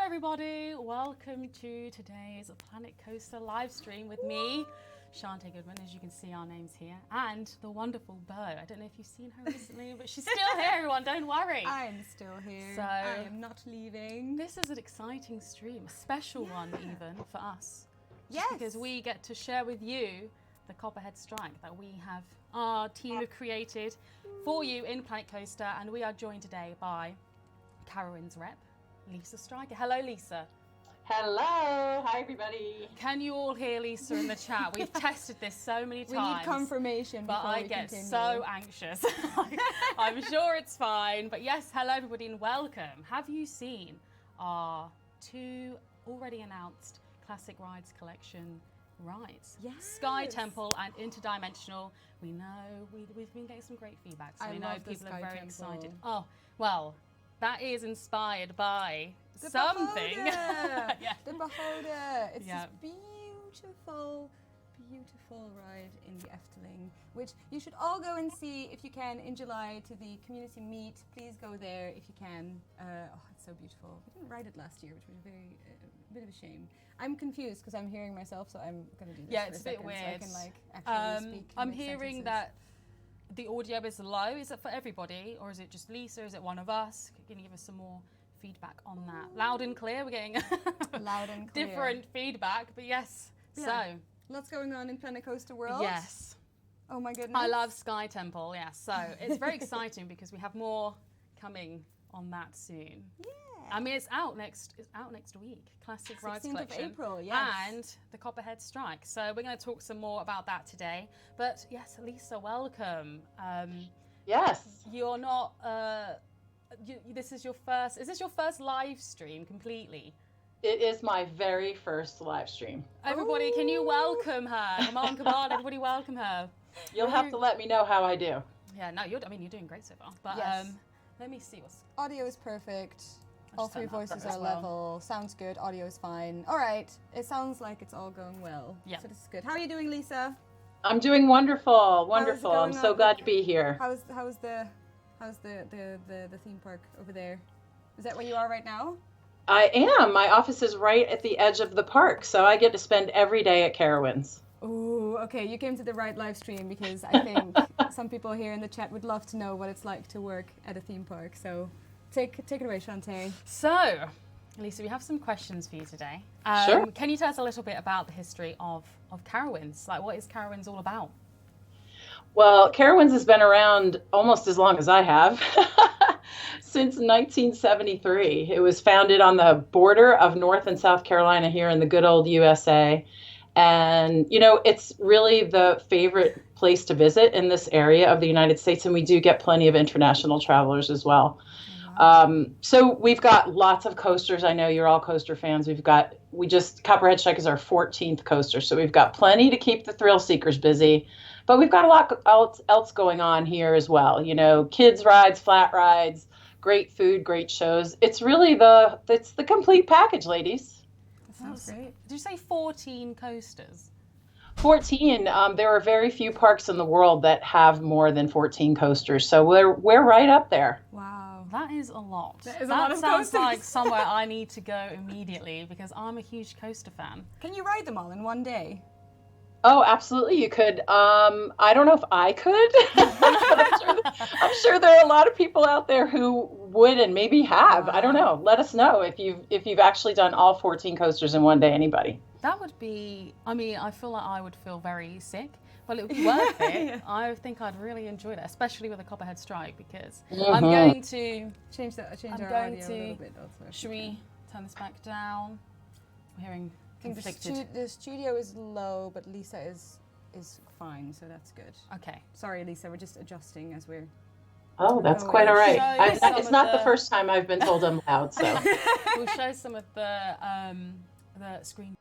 everybody, welcome to today's Planet Coaster live stream with me, Shantae Goodman, as you can see our names here, and the wonderful Bo. I don't know if you've seen her recently, but she's still here, everyone, don't worry. I'm still here, so I am not leaving. This is an exciting stream, a special one even for us. Yes. Because we get to share with you the Copperhead Strike that we have, our team have created for you in Planet Coaster, and we are joined today by Carowinds rep, Lisa Stryker. Hello, Lisa. Hello. Hi, everybody. Can you all hear Lisa in the chat? We've tested this so many times. We need confirmation but before I we get continue. so anxious. I'm sure it's fine. But yes, hello, everybody, and welcome. Have you seen our two already announced Classic Rides Collection rides? Yes. Sky Temple and Interdimensional. We know we've been getting some great feedback, so we know people are very excited. Oh, well. That is inspired by the something. Yeah. The Beholder. It's yeah. this beautiful, beautiful ride in the Efteling, which you should all go and see if you can in July to the community meet. Please go there if you can. Oh, it's so beautiful. We didn't ride it last year, which was a bit of a shame. I'm confused because I'm hearing myself, so I'm going to do this Yeah, for it's a a bit second weird. so I can actually speak. I'm hearing that the audio is low. Is it for everybody, or is it just Lisa? Is it one of us? Can you give us some more feedback on that? Loud and clear. We're getting loud and clear. Different feedback, but yes. Yeah. So lots going on in Planet Coaster World. yes. Oh my goodness. I love Sky Temple. Yeah. So it's very exciting because we have more coming on that soon. Yeah. I mean, it's out next week. Classic Rides 16th Collection. of April, yes. And the Copperhead Strike. So we're going to talk some more about that today. But yes, Lisa, welcome. Yes. You're not. This is your first. Is this your first live stream completely? It is my very first live stream. Everybody, can you welcome her? Come on, everybody, welcome her. You'll have to let me know how I do. Yeah, no, you're doing great so far. But Yes. let me see what's. Audio is perfect. I'll All just three turn that up voices as are well. level. Sounds good. Audio is fine. All right. It sounds like it's all going well. Yeah. So this is good. How are you doing, Lisa? I'm doing wonderful, wonderful. I'm going so on? glad to be here. How's the theme park over there? Is that where you are right now? I am. My office is right at the edge of the park, so I get to spend every day at Carowinds. Ooh, okay. You came to the right live stream because I think some people here in the chat would love to know what it's like to work at a theme park. So take it away, Shantae. So, Lisa, we have some questions for you today. Sure. Can you tell us a little bit about the history of Carowinds? Like, what is Carowinds all about? Well, Carowinds has been around almost as long as I have, since 1973. It was founded on the border of North and South Carolina here in the good old USA. And, you know, it's really the favorite place to visit in this area of the United States, and we do get plenty of international travelers as well. So we've got lots of coasters. I know you're all coaster fans. Copperhead Strike is our 14th coaster, so we've got plenty to keep the thrill seekers busy. But we've got a lot else going on here as well. You know, kids rides, flat rides, great food, great shows. It's really the complete package, ladies. That sounds great. Did you say 14 coasters? 14. There are very few parks in the world that have more than 14 coasters, so we're right up there. Wow. That is a lot. That is a lot of sounds coasters. like somewhere I need to go immediately because I'm a huge coaster fan. Can you ride them all in one day? Oh, absolutely, you could. I don't know if I could, but I'm sure there are a lot of people out there who would and maybe have. I don't know. Let us know if you've actually done all 14 coasters in one day. Anybody? That would be. I mean, I feel like I would feel very sick. Well, it would be worth it. Yeah. I think I'd really enjoy that, especially with a Copperhead Strike, because Mhm. I'm going to. Change I'm our going audio a to- little bit also. Should we turn this back down? I'm hearing I think conflicted. the studio is low, but Lisa is fine, so that's good. Okay. Sorry, Lisa, we're just adjusting as we're. Oh, that's Oh, quite all right. show you some It's of not the the- first time I've been told I'm loud, so. We'll show some of the screen.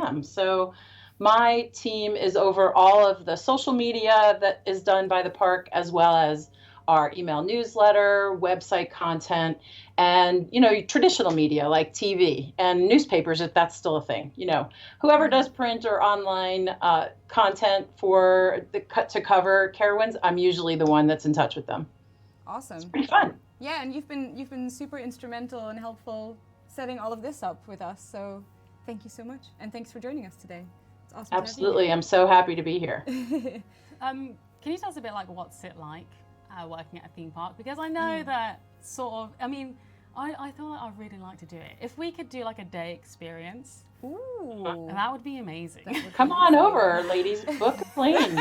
am. So my team is over all of the social media that is done by the park, as well as our email newsletter, website content, and, traditional media like TV and newspapers, if that's still a thing. Whoever does print or online content to cover Carowinds, I'm usually the one that's in touch with them. Awesome. It's pretty fun. Yeah, and you've been super instrumental and helpful setting all of this up with us. So thank you so much, and thanks for joining us today. It's awesome. Absolutely, I'm so happy to be here. Can you tell us a bit like what's it like working at a theme park? Because I know that sort of. I mean, I thought I'd really like to do it. If we could do like a day experience. Ooh. That would be amazing. Come on over, ladies. Book a plane,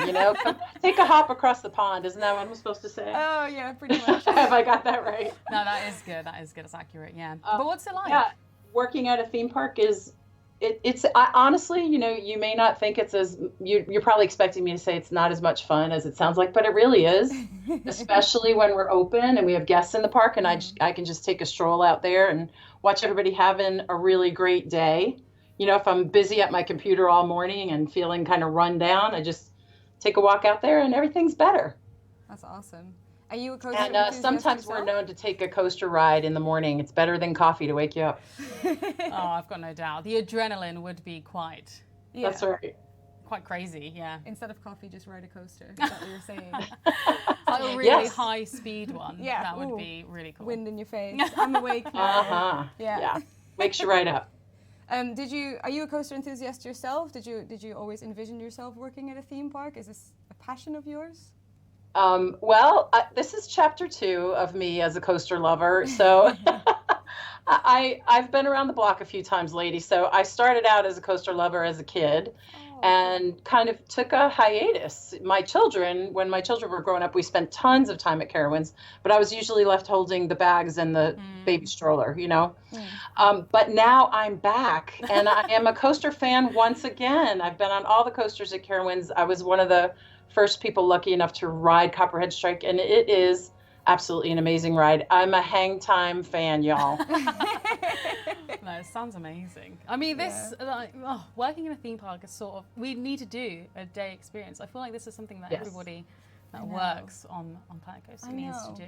take a hop across the pond. Isn't that what I'm supposed to say? Oh, yeah, pretty much. Have I got that right? No, that is good. It's accurate, yeah. But what's it like? Yeah, working at a theme park it's honestly, you may not think it's you're probably expecting me to say it's not as much fun as it sounds like, but it really is, especially when we're open and we have guests in the park, and I can just take a stroll out there and watch everybody having a really great day. If I'm busy at my computer all morning and feeling kind of run down, I just take a walk out there and everything's better. That's awesome. Are you a coaster And sometimes we're known to take a coaster ride in the morning. It's better than coffee to wake you up. Oh, I've got no doubt. The adrenaline would be quite That's right. Quite crazy, yeah. Instead of coffee, just ride a coaster. Is that what you're saying? Like a really high speed one. Yeah. That would be really cool. Wind in your face. I'm awake now. Yeah. Wakes you right up. Are you a coaster enthusiast yourself? Did you always envision yourself working at a theme park? Is this a passion of yours? This is chapter 2 of me as a coaster lover. So I've been around the block a few times, lady. So I started out as a coaster lover as a kid and kind of took a hiatus. When my children were growing up, we spent tons of time at Carowinds, but I was usually left holding the bags and the baby stroller, But now I'm back and I am a coaster fan once again. I've been on all the coasters at Carowinds. I was one of the first people lucky enough to ride Copperhead Strike, and it is absolutely an amazing ride. I'm a hang time fan, y'all. No, it sounds amazing. I mean, working in a theme park is sort of, we need to do a day experience. I feel like this is something that everybody that works on Planet Coaster needs to do.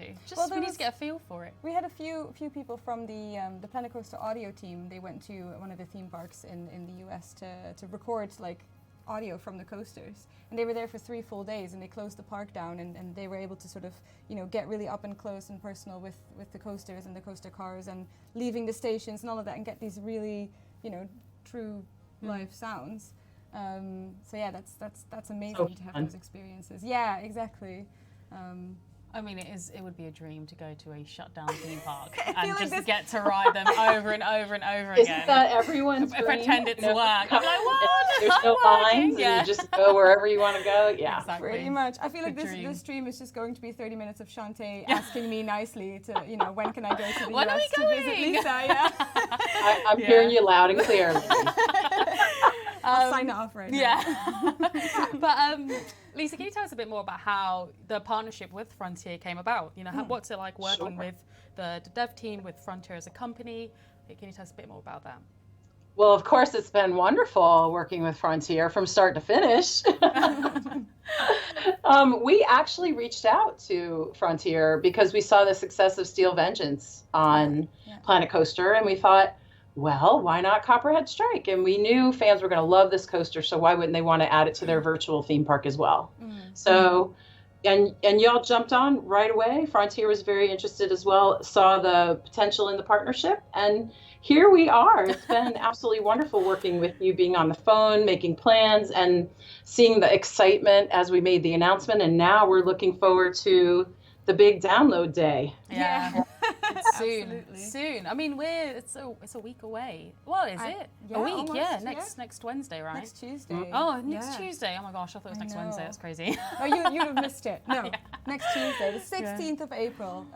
We need to get a feel for it. We had a few people from the Planet Coaster audio team. They went to one of the theme parks in the US to record audio from the coasters, and they were there for 3 full days, and they closed the park down, and they were able to sort of get really up and close and personal with the coasters and the coaster cars and leaving the stations and all of that, and get these really true live sounds. So yeah, that's amazing to have those experiences. Yeah, exactly. I mean, it would be a dream to go to a shut-down theme park and just get to ride them over and over and over again. Isn't that everyone's dream? Pretend it's work. I'm like, what? There's no lines, and you just go wherever you want to go. Yeah, exactly. Pretty much. I feel like this stream is just going to be 30 minutes of Shantae asking me nicely to, when can I go to the US to visit Lisa? Yeah. I'm hearing you loud and clear. I'll sign it off right now. Yeah. But Lisa, can you tell us a bit more about how the partnership with Frontier came about? What's it like working with the dev team, with Frontier as a company? Can you tell us a bit more about that? Well, of course, it's been wonderful working with Frontier from start to finish. We actually reached out to Frontier because we saw the success of Steel Vengeance on Planet Coaster, and we thought, well, why not Copperhead Strike? And we knew fans were going to love this coaster, so why wouldn't they want to add it to their virtual theme park as well? So, and y'all jumped on right away. Frontier was very interested as well, saw the potential in the partnership, and here we are. It's been absolutely wonderful working with you, being on the phone, making plans, and seeing the excitement as we made the announcement. And now we're looking forward to the big download day. Yeah. It's soon. Absolutely. Soon. I mean, it's a week away. Well, is it? A week, almost, next Wednesday, right? Next Tuesday. Oh, next Tuesday. Oh my gosh, I thought it was next Wednesday. That's crazy. Oh, you'd have missed it. No, next Tuesday, the 16th of April.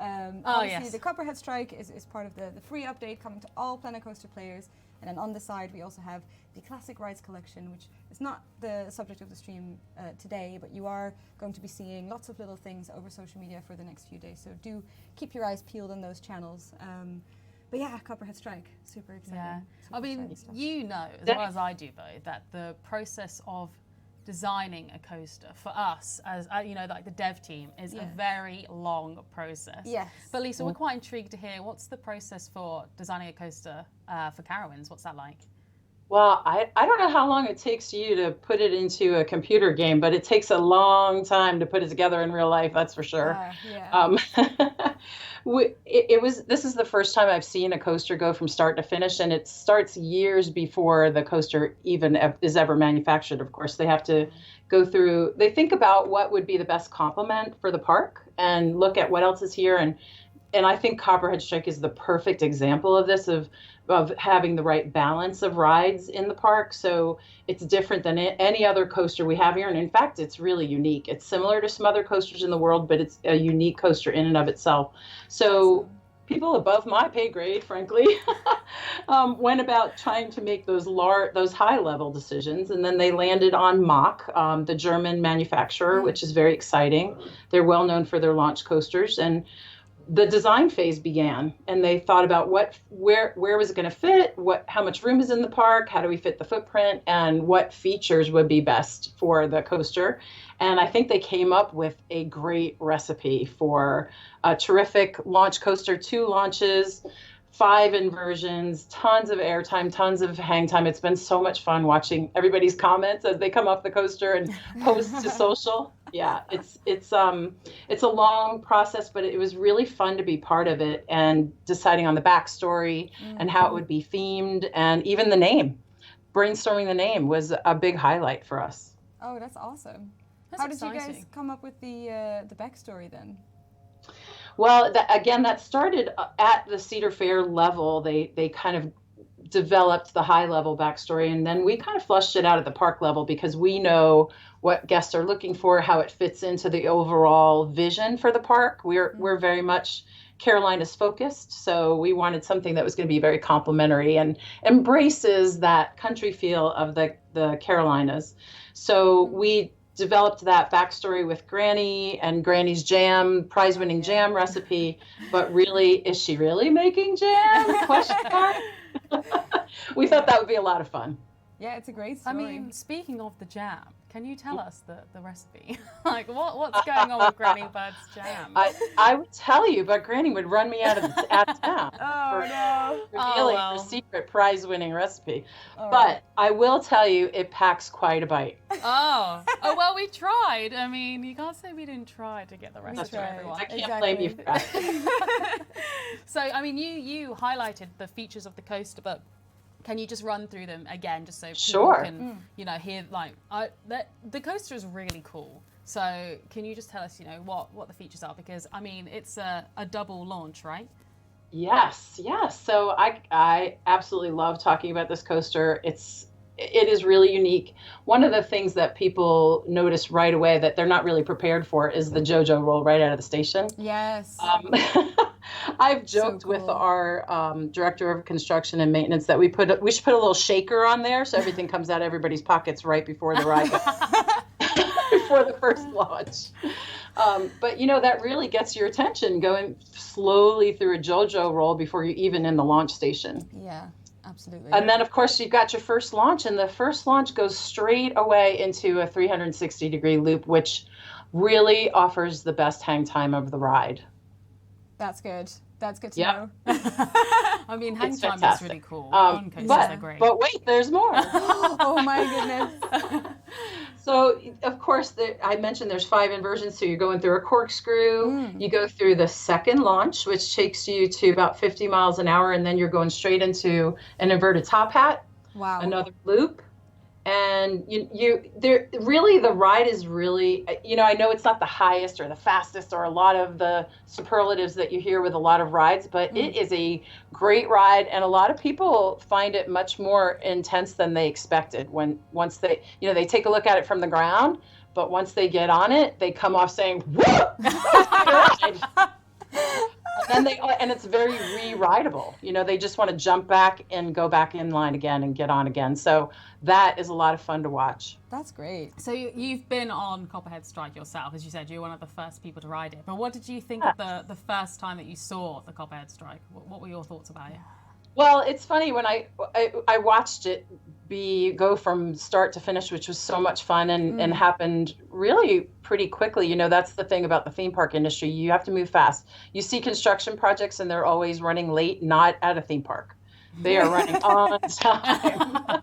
Obviously, the Copperhead Strike is part of the free update coming to all Planet Coaster players. And then on the side, we also have the Classic Rides collection, which is not the subject of the stream today, but you are going to be seeing lots of little things over social media for the next few days. So do keep your eyes peeled on those channels. But yeah, Copperhead Strike, super exciting. Yeah. super I mean, exciting stuff. you know as well as I do, though, that the process of designing a coaster for us as like the dev team is a very long process. Yes. But Lisa, we're quite intrigued to hear what's the process for designing a coaster for Carowinds. What's that like? Well, I don't know how long it takes you to put it into a computer game, but it takes a long time to put it together in real life, that's for sure. Yeah. This is the first time I've seen a coaster go from start to finish, and it starts years before the coaster even is ever manufactured. Of course, they have to go through, they think about what would be the best complement for the park and look at what else is here. And I think Copperhead Strike is the perfect example of this, of having the right balance of rides in the park. So it's different than any other coaster we have here. And in fact, it's really unique. It's similar to some other coasters in the world, but it's a unique coaster in and of itself. So people above my pay grade, frankly, went about trying to make those high level decisions. And then they landed on Mach, the German manufacturer, which is very exciting. They're well known for their launch coasters. And the design phase began, and they thought about where was it going to fit, how much room is in the park, how do we fit the footprint, and what features would be best for the coaster. And I think they came up with a great recipe for a terrific launch coaster, 2 launches, 5 inversions, tons of airtime, tons of hang time. It's been so much fun watching everybody's comments as they come off the coaster and post to social. Yeah, it's a long process, but it was really fun to be part of it and deciding on the backstory and how it would be themed, and even the name. Brainstorming the name was a big highlight for us. Oh, that's awesome. That's How did you exciting. guys come up with the backstory then? Well, that started at the Cedar Fair level. They kind of developed the high level backstory, and then we kind of flushed it out at the park level because we know what guests are looking for, how it fits into the overall vision for the park. We're very much Carolinas focused, so we wanted something that was going to be very complimentary and embraces that country feel of the Carolinas. So we developed that backstory with Granny and Granny's jam, prize-winning jam recipe. But really, is she really making jam? Question mark. We thought that would be a lot of fun. Yeah, it's a great story. I mean, speaking of the jam, can you tell us the recipe? Like, what's going on with Granny Bird's jam? I would tell you, but Granny would run me out of town no. revealing her secret prize-winning recipe. But I will tell you, it packs quite a bite. Oh, well, we tried. I mean, you can't say we didn't try to get the recipe for everyone. I can't blame you for that. So, I mean, you highlighted the features of the coaster, but can you just run through them again, just so people can, hear, like, the coaster is really cool. So can you just tell us, what the features are? Because, I mean, it's a double launch, right? Yes. So I absolutely love talking about this coaster. It is really unique. One of the things that people notice right away that they're not really prepared for is the JoJo roll right out of the station. Yes. I've joked with our director of construction and maintenance that we should put a little shaker on there so everything comes out of everybody's pockets right before the ride, before the first launch. But that really gets your attention going slowly through a JoJo roll before you're even in the launch station. Yeah. Absolutely. And then, of course, you've got your first launch, and the first launch goes straight away into a 360-degree loop, which really offers the best hang time of the ride. That's good. That's good to know. I mean, hang time is really cool. But wait, there's more. Oh, my goodness. So, of course, I mentioned there's 5 inversions. So you're going through a corkscrew. You go through the second launch, which takes you to about 50 miles an hour. And then you're going straight into an inverted top hat. Wow. Another loop. And the ride is really, I know it's not the highest or the fastest or a lot of the superlatives that you hear with a lot of rides, but it is a great ride. And a lot of people find it much more intense than they expected once they take a look at it from the ground, but once they get on it, they come off saying, "Whoa!" And and it's very re-rideable. They just want to jump back and go back in line again and get on again. So that is a lot of fun to watch. That's great. So you've been on Copperhead Strike yourself, as you said. You're one of the first people to ride it. But what did you think of the first time that you saw the Copperhead Strike? What were your thoughts about it? Well, it's funny when I watched it go from start to finish, which was so much fun and happened really pretty quickly. That's the thing about the theme park industry. You have to move fast. You see construction projects and they're always running late, not at a theme park. They are running on time.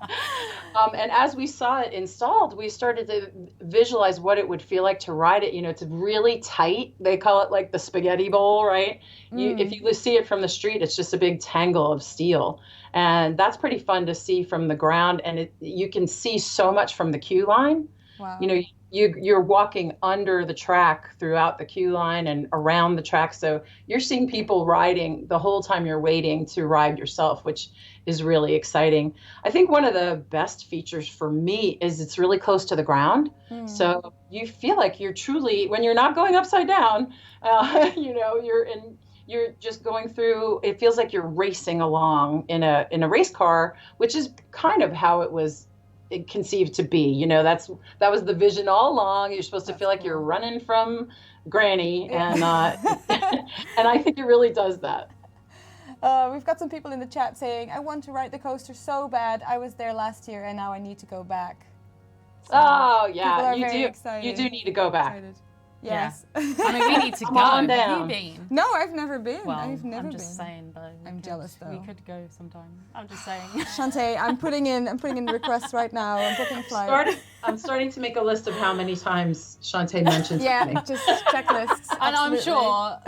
And as we saw it installed, we started to visualize what it would feel like to ride it. It's really tight. They call it like the spaghetti bowl, right? If you see it from the street, it's just a big tangle of steel. And that's pretty fun to see from the ground. And you can see so much from the queue line. Wow. You're walking under the track throughout the queue line and around the track. So you're seeing people riding the whole time you're waiting to ride yourself, which is really exciting. I think one of the best features for me is it's really close to the ground. So you feel like you're truly, when you're not going upside down, you're just going through, it feels like you're racing along in a race car, which is kind of how it was conceived to be. That was the vision all along. You're supposed to feel like you're running from Granny, and and I think it really does that. We've got some people in the chat saying, I want to ride the coaster so bad. I was there last year and now I need to go back. So oh yeah, excited. You do need to go back. Excited. Yes. Yeah. I mean, we need to Come go. on Have down. you been? No, I've never been. Well, I've never I'm just been. saying though. I'm jealous though. We could go sometime. I'm just saying. Shantae, I'm putting in requests right now. I'm booking flights. I'm starting to make a list of how many times Shantae mentions me. Just checklists. And I'm absolutely. sure,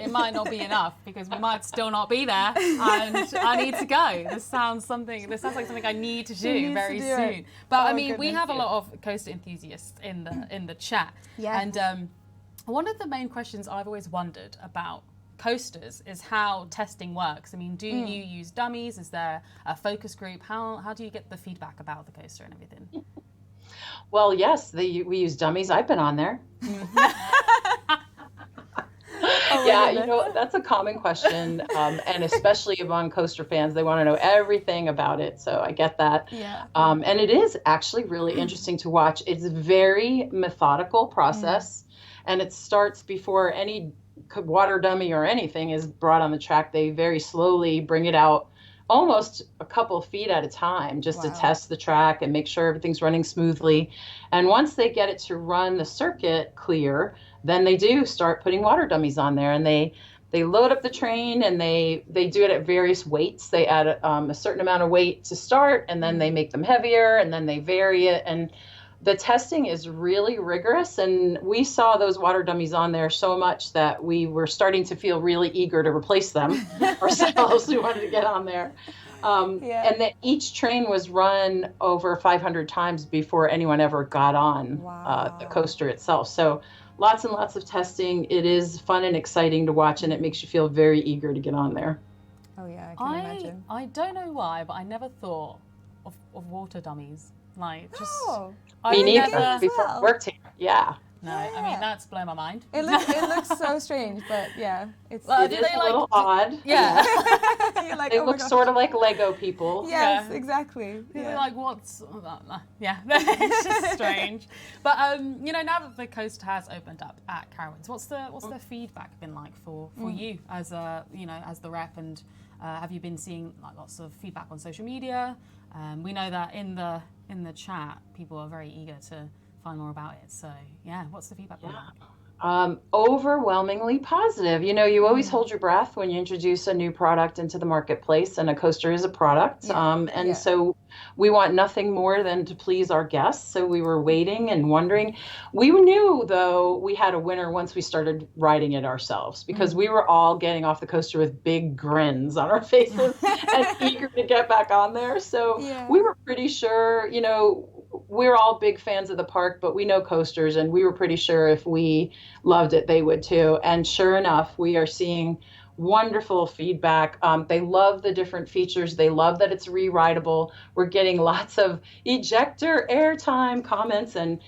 it might not be enough because we might still not be there, and I need to go. This sounds like something I need to do very soon. But I mean, we have a lot of coaster enthusiasts in the chat. Yeah. And one of the main questions I've always wondered about coasters is how testing works. I mean, do you use dummies? Is there a focus group? How do you get the feedback about the coaster and everything? Well, yes, we use dummies. I've been on there. That's a common question, and especially among coaster fans, they want to know everything about it. So I get that. Yeah. And it is actually really interesting to watch. It's a very methodical process, and it starts before any water dummy or anything is brought on the track. They very slowly bring it out, almost a couple feet at a time, just to test the track and make sure everything's running smoothly. And once they get it to run the circuit clear, then they do start putting water dummies on there, and they load up the train, and they do it at various weights. They add a certain amount of weight to start, and then they make them heavier, and then they vary it. And the testing is really rigorous, and we saw those water dummies on there so much that we were starting to feel really eager to replace them ourselves. We wanted to get on there. And that each train was run over 500 times before anyone ever got on the coaster itself. So lots and lots of testing. It is fun and exciting to watch, and it makes you feel very eager to get on there. Oh yeah, I can imagine. I don't know why, but I never thought of water dummies. Like, just... Oh. Me neither, before I worked here. Yeah. No, I mean, that's blown my mind. It looks so strange, but yeah. It is a little odd. Yeah. You're like, they look sort of like Lego people. Yes, exactly. You're like, what's... Yeah, it's just strange. But, now that the coaster has opened up at Carowinds, what's the feedback been like for you as as the rep, and have you been seeing lots of feedback on social media? We know that in the chat, people are very eager to find more about it. So yeah, what's the feedback been like? Overwhelmingly positive. You always hold your breath when you introduce a new product into the marketplace, and a coaster is a product. So we want nothing more than to please our guests. So we were waiting and wondering. We knew, though, we had a winner once we started riding it ourselves, because we were all getting off the coaster with big grins on our faces and eager to get back on there. So we were pretty sure, we're all big fans of the park, but we know coasters, and we were pretty sure if we loved it, they would too. And sure enough, we are seeing wonderful feedback. They love the different features. They love that it's re-rideable. We're getting lots of ejector airtime comments and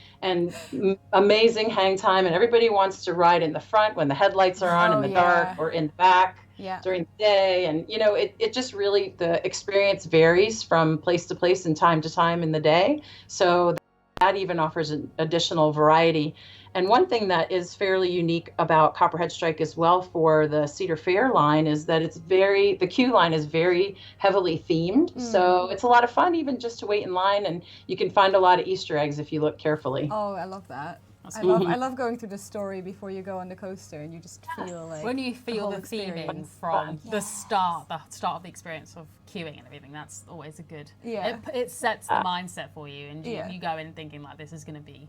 amazing hang time. And everybody wants to ride in the front when the headlights are on in the dark, or in the back during the day. And, you know, it just really, the experience varies from place to place and time to time in the day. So that even offers an additional variety. And one thing that is fairly unique about Copperhead Strike as well for the Cedar Fair line is that the queue line is very heavily themed. So it's a lot of fun even just to wait in line, and you can find a lot of Easter eggs if you look carefully. Oh, I love that. I love going through the story before you go on the coaster, and you just feel like when you feel the theming from the start of the experience of queuing and everything. That's always a good. Yeah. It sets the mindset for you, and you go in thinking like this is going to be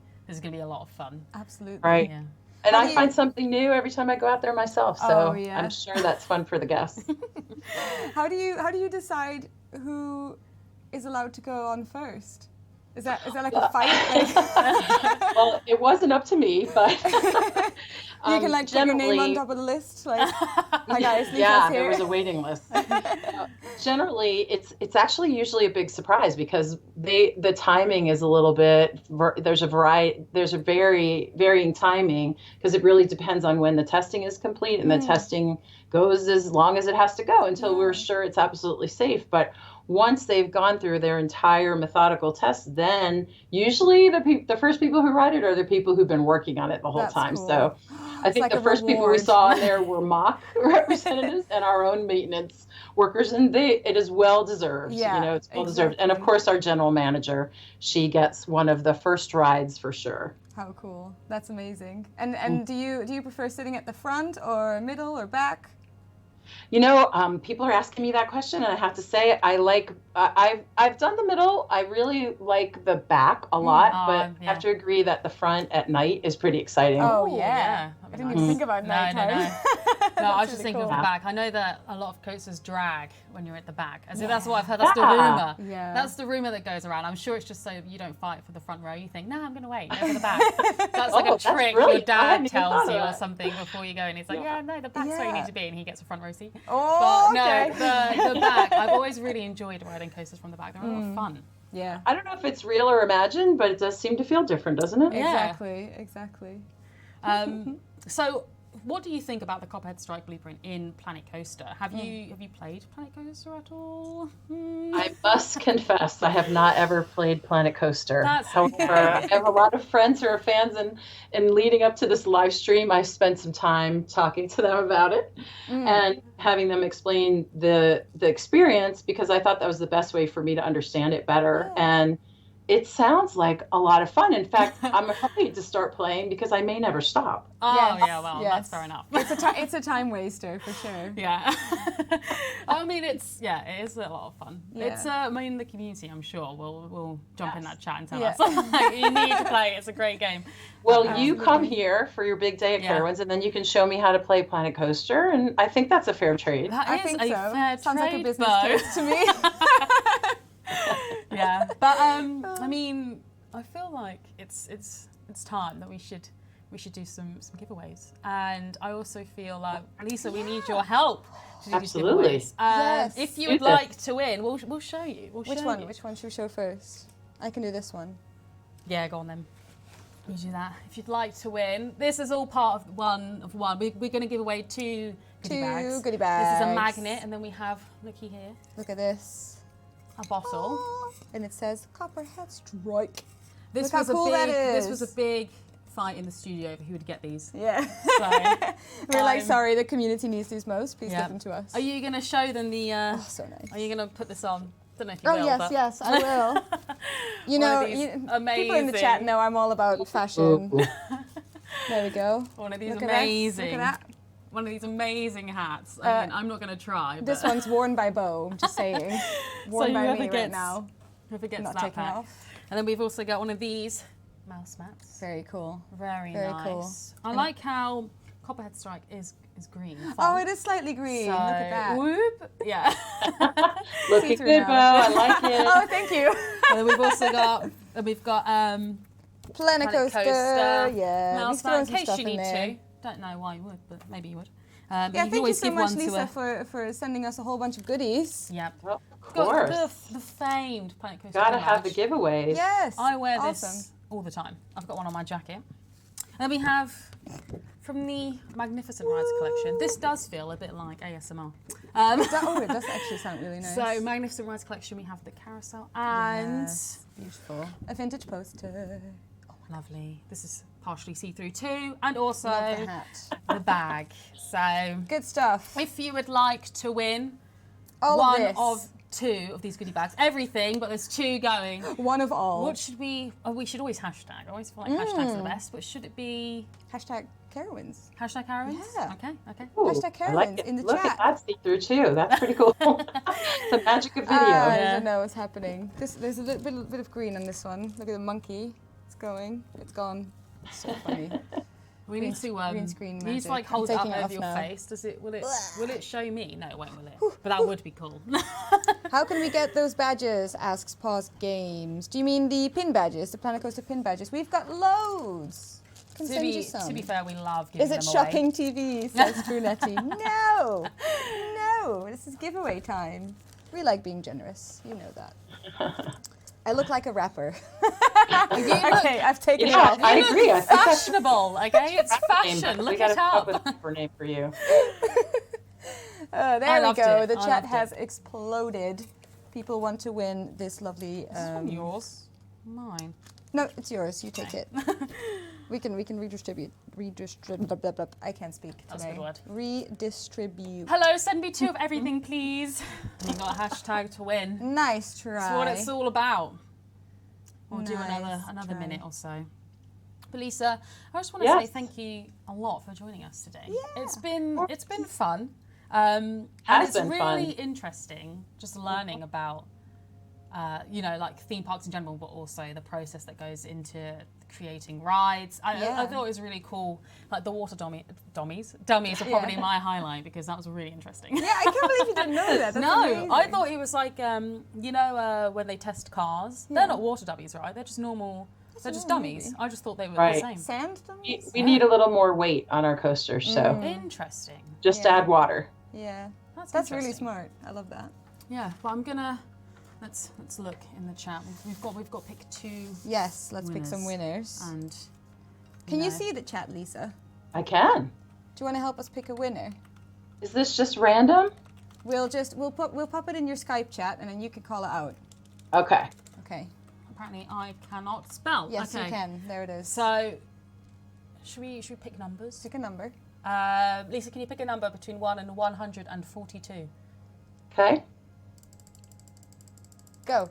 a lot of fun. Absolutely. Right. Yeah. And I find something new every time I go out there myself, so I'm sure that's fun for the guests. How do you decide who is allowed to go on first? Is that like a fight? Well, it wasn't up to me, but you can like put your name on top of the list, like hi guys, there was a waiting list. Generally, it's actually usually a big surprise because the timing is a little bit. There's a very varying timing because it really depends on when the testing is complete, and the testing goes as long as it has to go until we're sure it's absolutely safe. But once they've gone through their entire methodical test, then usually the first people who ride it are the people who've been working on it the whole time. Cool. So I think the first people we saw in there were mock representatives and our own maintenance workers, and it is well deserved. Yeah, you know, it's well deserved. And of course, our general manager, she gets one of the first rides for sure. How cool! That's amazing. And do you prefer sitting at the front or middle or back? You know, people are asking me that question, and I have to say, I've done the middle. I really like the back a lot, but I have to agree that the front at night is pretty exciting. Oh yeah, I didn't even think about nighttime. No, I was just thinking of the back. I know that a lot of coasters drag when you're at the back. So that's what I've heard. That's the rumor. Yeah. That's the rumor that goes around. I'm sure it's just so you don't fight for the front row. You think, no, I'm going to wait. Go for the back. That's like a trick your dad tells you or something before you go. And he's like, no, the back's where you need to be. And he gets a front row seat. Oh, but okay. No, the back. I've always really enjoyed riding coasters from the back. They're a lot of fun. Yeah. I don't know if it's real or imagined, but it does seem to feel different, doesn't it? Yeah. Exactly. So, what do you think about the Copperhead Strike blueprint in Planet Coaster? Have you played Planet Coaster at all? I must confess, I have not ever played Planet Coaster. However, okay. I have a lot of friends who are fans, and leading up to this live stream, I spent some time talking to them about it and having them explain the experience, because I thought that was the best way for me to understand it better. Yeah. And it sounds like a lot of fun. In fact, I'm afraid to start playing because I may never stop. Oh, yes, that's fair enough. It's a time waster for sure. Yeah. I mean, it is a lot of fun. Yeah. It's the community, I'm sure, will jump in that chat and tell us. Like, you need to play. It's a great game. Well, you come here for your big day at Carowinds, and then you can show me how to play Planet Coaster, and I think that's a fair trade. I think so. Fair Sounds trade, like a business case to me. Yeah, but I mean, I feel like it's time that we should do some giveaways, and I also feel like, Lisa, we need your help to do these giveaways. Yes. If you would like to win, we'll show you. Which one? Which one should we show first? I can do this one. Yeah, go on then. You do that. If you'd like to win, this is all part of one. We're going to give away two goodie bags. This is a magnet, and then we have, looky here. Look at this. A bottle. And it says Copperhead Strike. This was a big fight in the studio for who would get these. Yeah. So, we're like, sorry, the community needs these most. Please give them to us. Are you going to show them the... oh, so nice. Are you going to put this on? Don't know if you will, yes, I will. You know, people in the chat know I'm all about fashion. There we go. One of these amazing... Look at that. One of these amazing hats. I mean, I'm not going to try. But this one's worn by Bo, I'm just saying. Worn by me right now. Whoever gets not that taking pack. off. And then we've also got one of these mouse mats. Very cool. Very nice. Cool. I like how Copperhead Strike is green. Fun. Oh, it is slightly green. So, look at that. Whoop. Yeah. Looking good, Bo. I like it. Oh, thank you. And then we've also got And we've got Planet Coaster. Yeah. Mouse we've thrown in some case stuff you in need there. to. Don't know why you would, but maybe you would. Yeah, you can thank you always so give much, one Lisa, to for sending us a whole bunch of goodies. Yep. Well, of Got course. the famed Planet Coaster. Gotta badge. have the giveaways. Yes. I wear awesome. this all the time. I've got one on my jacket. And then we have from the Magnificent Rides collection. This does feel a bit like ASMR. It does actually sound really nice. So Magnificent Rides collection, we have the carousel and Yes, beautiful. A vintage poster. oh, lovely. This is partially see-through too, and also Love the hat. the bag. So Good stuff. if you would like to win All one of this. of two of these goodie bags, everything, but there's two going. One of all. What should we? Oh, we should always hashtag. I always feel like hashtags are the best, but should it be Hashtag Carowinds. hashtag Carowinds? Yeah. Okay. Ooh, Hashtag I like Carowinds it. in the Look chat. at that see-through too. That's pretty cool. The magic of video. I Yeah. don't know what's happening. There's a little bit of green on this one. Look at the monkey. It's going. It's gone. So funny. We need to green screen you need to like magic. I'm hold it up taking it over off your now. face. Does it? Will it show me? No, it won't. Will it? But that would be cool. How can we get those badges? Asks Pause Games. Do you mean the pin badges, the Planet Coaster pin badges? We've got loads. Can send you some. To be fair, we love giving Is it them shocking away. TV? Says Trunetti. No, no. This is giveaway time. We like being generous. You know that. I look like a rapper. Okay, I've taken it Yeah, off. I agree. I think that's Fashionable, okay? It's name, fashion. but Look we gotta it come up up. with a proper name for you. There we loved go. it. The I chat loved has exploded. People want to win this lovely. Is this one yours? Mine. No, it's yours. You take it. We can redistribute. Blah, blah, blah. I can't speak today. That's a good word. Redistribute. Hello, send me two of everything, please. And you got a hashtag to win. Nice try. That's what it's all about. We'll do Nice another try. minute or so. But Lisa, I just want to Yes. say thank you a lot for joining us today. Yeah. It's been fun. And Has it's been really fun. interesting just learning about like theme parks in general, but also the process that goes into creating rides. I Yeah. thought it was really cool. Like the water dummies are probably my highlight because that was really interesting. Yeah, I can't believe you didn't know that. That's No, amazing. I thought it was like when they test cars. Yeah. They're not water dummies, right? They're just normal. They're just normal dummies. movie. I just thought they were Right. the same. Sand dummies? We need a little more weight on our coasters, so Interesting. just Yeah. add water. Yeah. That's That's really interesting. smart. I love that. Yeah, well, I'm gonna let's look in the chat. We've got pick two, Yes, let's pick some winners. and Can you know. see the chat, Lisa? I can. Do you want to help us pick a winner? Is this just random? We'll pop it in your Skype chat and then you can call it out. Okay. Okay. Apparently, I cannot spell. Yes, okay. you can. There it is. So, should we pick numbers? Pick a number. Lisa, can you pick a number between 1 and 142? Okay. Go.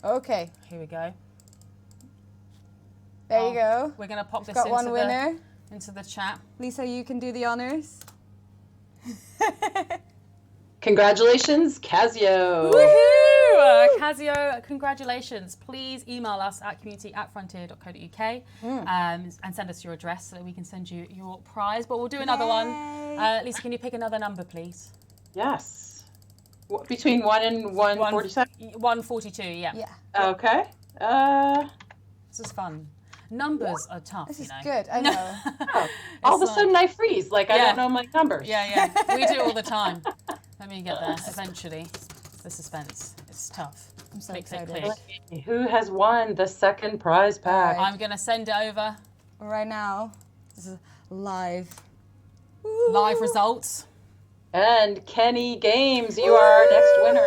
Okay. Here we go. There you go. We're gonna pop this Got one winner. into the chat. Lisa, you can do the honors. Congratulations, Casio. Woohoo! Casio, congratulations. Please email us at community@frontier.co.uk and send us your address so that we can send you your prize. But we'll do another one. Yay. Lisa, can you pick another number, please? Yes. Between 1 and 147? 142, yeah. Yeah. Okay. This is fun. Numbers are tough, This you is know. good. I know. All of a like- sudden I freeze, like I Yeah. don't know my numbers. Yeah, we do it all the time. Let me get there eventually. The suspense. It's tough. I'm so Makes it excited. click. Who has won the second prize pack? Alright. I'm gonna send it over. Right now, this is live. Live results. And Kenny Games, you are our next winner.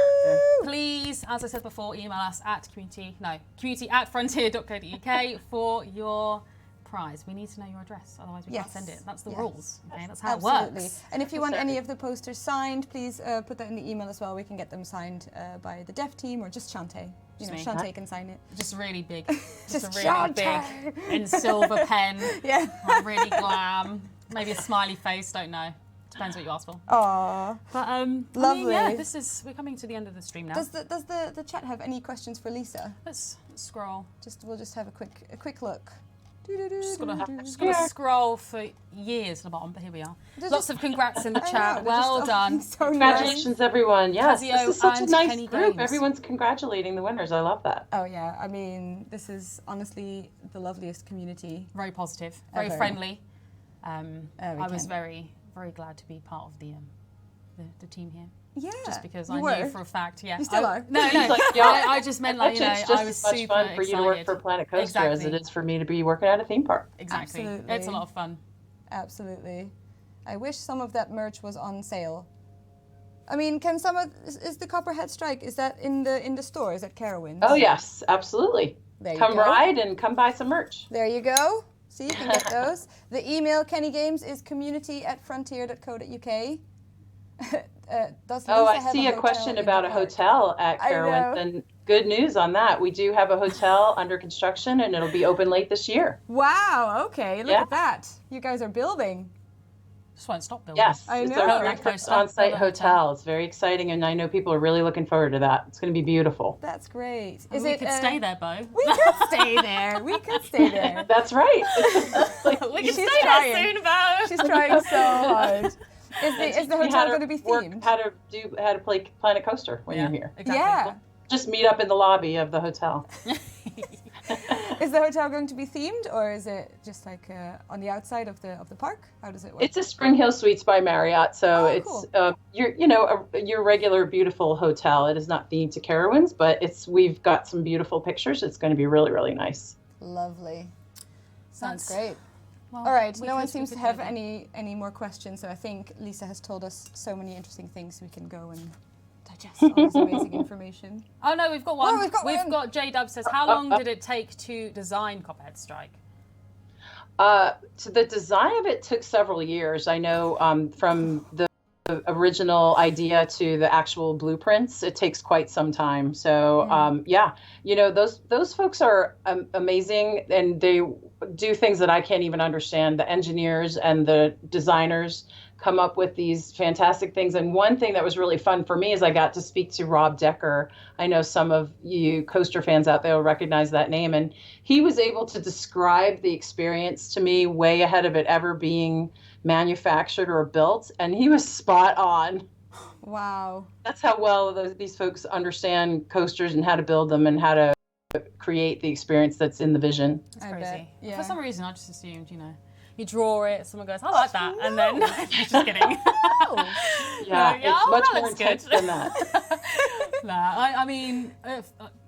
Please, as I said before, email us at community@frontier.co.uk for your prize. We need to know your address, otherwise we can't Yes. send it. That's the Yes. rules. Okay, that's how Absolutely. it works. And if you want any of the posters signed, please put that in the email as well. We can get them signed by the dev team or just Shantae. You Just know, me. Shantae can sign it. Just really big. Just a really big Shantae. in silver pen. Yeah. Like really glam. Maybe a smiley face. Don't know. Depends what you ask for. Aww. But I mean, Lovely. yeah, we're coming to the end of the stream now. Does the chat have any questions for Lisa? Let's scroll. We'll just have a quick look. Just gonna scroll for years to the bottom, but here we are. Lots of congrats in the chat. Well done. So Congratulations, everyone. Yes, Casio this is such a and nice Kenny group. Games. Everyone's congratulating the winners. I love that. Oh yeah, I mean, this is honestly the loveliest community. Very positive, very Ever. friendly. We I was can. very, very glad to be part of the team here. Yeah, Just because you I were. knew for a fact, yeah. You still are. No, He's like, yeah, I just meant like, you know, it's just I was as much super fun for you to work excited. for Planet Coaster as it Exactly. is for me to be working at a theme park. Exactly. Absolutely. It's a lot of fun. Absolutely. I wish some of that merch was on sale. I mean, can some of is the Copperhead Strike, is that in the stores at Carowinds? Oh yes, absolutely. There you Come go. ride and come buy some merch. There you go. So you can get those. The email Kenny Games is community@frontier.co.uk. Does Oh, Lisa I have see a hotel question in about the a park? hotel at I Carowinds, know. and good news on that. We do have a hotel under construction, and it'll be open late this year. Wow, okay, look Yeah. at that. You guys are building. Just won't stop building. Yes, I it's know. our Build very that first coaster, on-site build a hotel. hotel. It's very exciting, and I know people are really looking forward to that. It's going to be beautiful. That's great. We could stay there, Bo. We could stay there. We could stay there. That's right. We can She's stay trying. there soon, Bo. She's trying so hard. Is the We hotel had going to be work themed? how to play Planet Coaster when you're here. Exactly. Yeah. Just meet up in the lobby of the hotel. Is the hotel going to be themed, or is it just like on the outside of the park? How does it work? It's a Spring Hill Suites by Marriott, so Oh, it's cool. your regular beautiful hotel. It is not themed to Carowinds, but we've got some beautiful pictures. It's going to be really, really nice. Lovely. Sounds That's- great. Well, All right, we no one could- we seems to could have do that. any more questions, so I think Lisa has told us so many interesting things we can go and digest all this amazing information. Oh no, we've got one. Oh, we've got one. got J Dub says, how long did it take to design Copperhead Strike? So the design of it took several years. I know from the original idea to the actual blueprints, it takes quite some time. So those folks are amazing, and they do things that I can't even understand. The engineers and the designers come up with these fantastic things. And one thing that was really fun for me is I got to speak to Rob Decker. I know some of you coaster fans out there will recognize that name. And he was able to describe the experience to me way ahead of it ever being manufactured or built. And he was spot on. Wow. That's how well these folks understand coasters and how to build them and how to create the experience that's in the vision. It's I crazy. bet, yeah. For some reason, I just assumed, you draw it, someone goes, I like that, and then just kidding. Yeah, yeah, it's oh, much that more looks intense good. than that. I mean,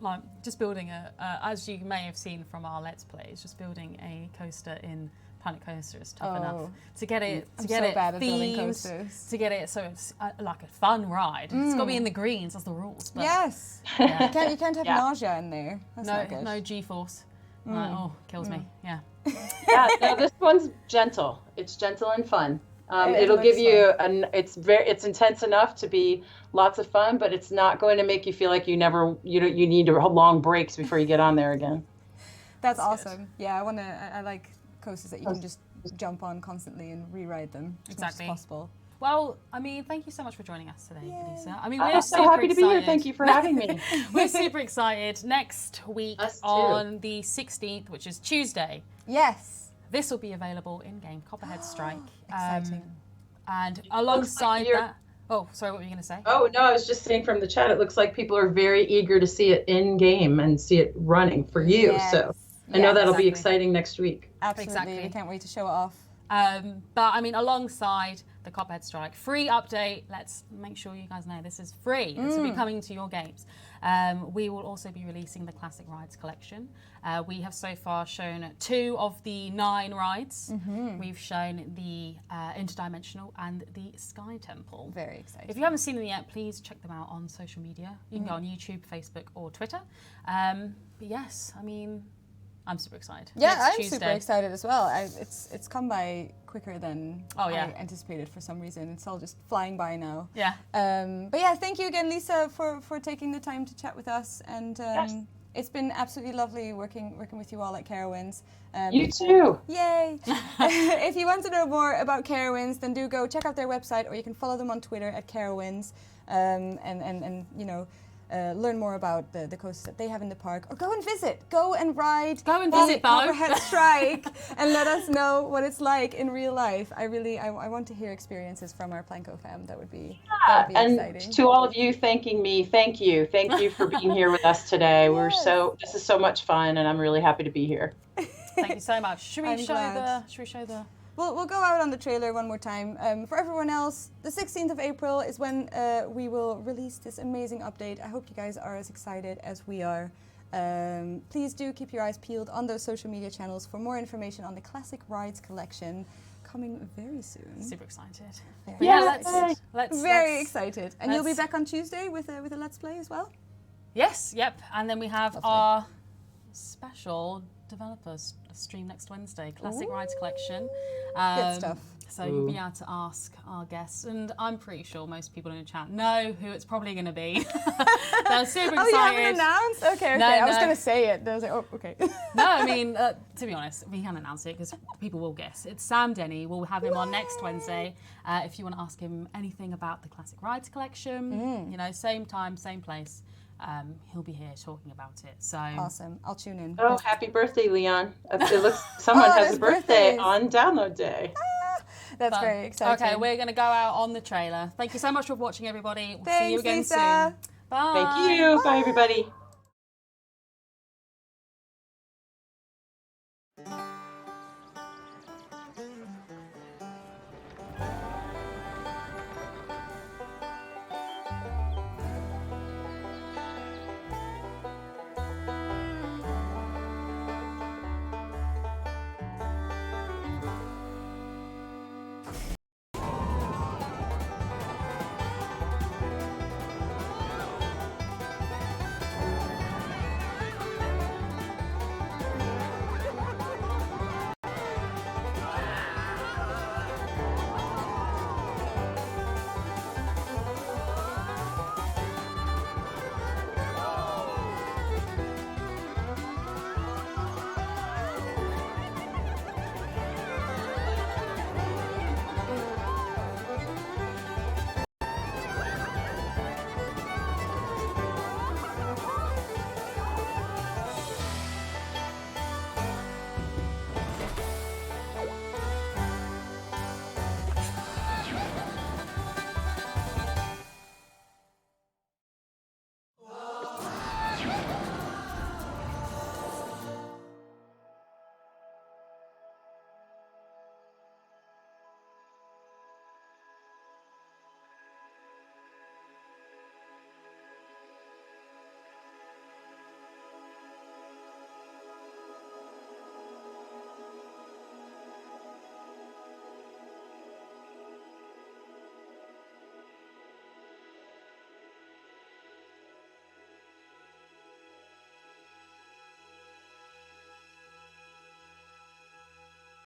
like just building as you may have seen from our Let's Plays, just building a coaster in Planet Coaster is tough enough to get it I'm so bad at building themed, coasters. to get it so it's like a fun ride. It's got to be in the greens, that's the rules. But Yes. yeah. You can't have Yeah. nausea in there. That's not good. no G-force. Like, kills me. Yeah. Yeah, no, this one's gentle. It's gentle and fun. It It'll give looks you it's intense enough to be lots of fun, but it's not going to make you feel like you need long breaks before you get on there again. That's awesome. Yeah, I like coasters that you can just jump on constantly and re-ride them as Exactly. much as possible. Well, I mean, thank you so much for joining us today, Yay. Lisa. I mean, I'm we're so super happy to be here. excited. Thank you for having me. We're super excited. Next week Us too. on the 16th, which is Tuesday, Yes. this will be available in-game, Copperhead Strike. Exciting. And alongside you're- that... Oh, sorry, what were you going to say? Oh, no, I was just saying from the chat, it looks like people are very eager to see it in game and see it running for you. Yes. So I know Yes, that'll be exactly. exciting next week. Absolutely. Exactly. We can't wait to show it off. But I mean, alongside the Copperhead Strike, free update. Let's make sure you guys know this is free. This will be coming to your games. We will also be releasing the Classic Rides collection. We have so far shown 2 of the 9 rides. We've shown the Interdimensional and the Sky Temple. Very exciting. If you haven't seen them yet, please check them out on social media. You can go on YouTube, Facebook, or Twitter. But yes, I mean, I'm super excited. Yeah, Next I'm Tuesday. super excited as well. It's come by quicker than Oh, yeah. I anticipated for some reason. It's all just flying by now. Yeah. But yeah, thank you again, Lisa, for taking the time to chat with us. And it's been absolutely lovely working with you all at Carowinds. You too. Yay! If you want to know more about Carowinds, then do go check out their website, or you can follow them on Twitter at Carowinds. And learn more about the coasters that they have in the park, or go and visit, go and ride, Go and visit, Bo. Copperhead Strike, and let us know what it's like in real life. I want to hear experiences from our Planko fam. That would be and exciting. to all of you thanking me, thank you for being here with us today. This is so much fun, and I'm really happy to be here. Thank you so much. Should we I'm show glad. the? We'll go out on the trailer one more time. For everyone else, the 16th of April is when we will release this amazing update. I hope you guys are as excited as we are. Please do keep your eyes peeled on those social media channels for more information on the Classic Rides collection coming very soon. Super excited. Let's very excited. And you'll be back on Tuesday with a Let's Play as well? Yes, yep. And then we have our special developers stream next Wednesday, Classic Rides Collection. Good stuff. So you'll be able to ask our guests, and I'm pretty sure most people in the chat know who it's probably going to be. They're super excited. Oh, you haven't announced? Okay. No, I was going to say it. I was like, oh, okay. No, I mean, to be honest, we can announce it because people will guess. It's Sam Denny. We'll have him on next Wednesday. If you want to ask him anything about the Classic Rides Collection, you know, same time, same place. He'll be here talking about it. So awesome! I'll tune in. Oh, happy birthday, Leon! It looks someone has a birthday on download day. That's very exciting. Okay, we're going to go out on the trailer. Thank you so much for watching, everybody. We'll Thanks, see you again Lisa. soon. Bye. Thank you. Bye, everybody.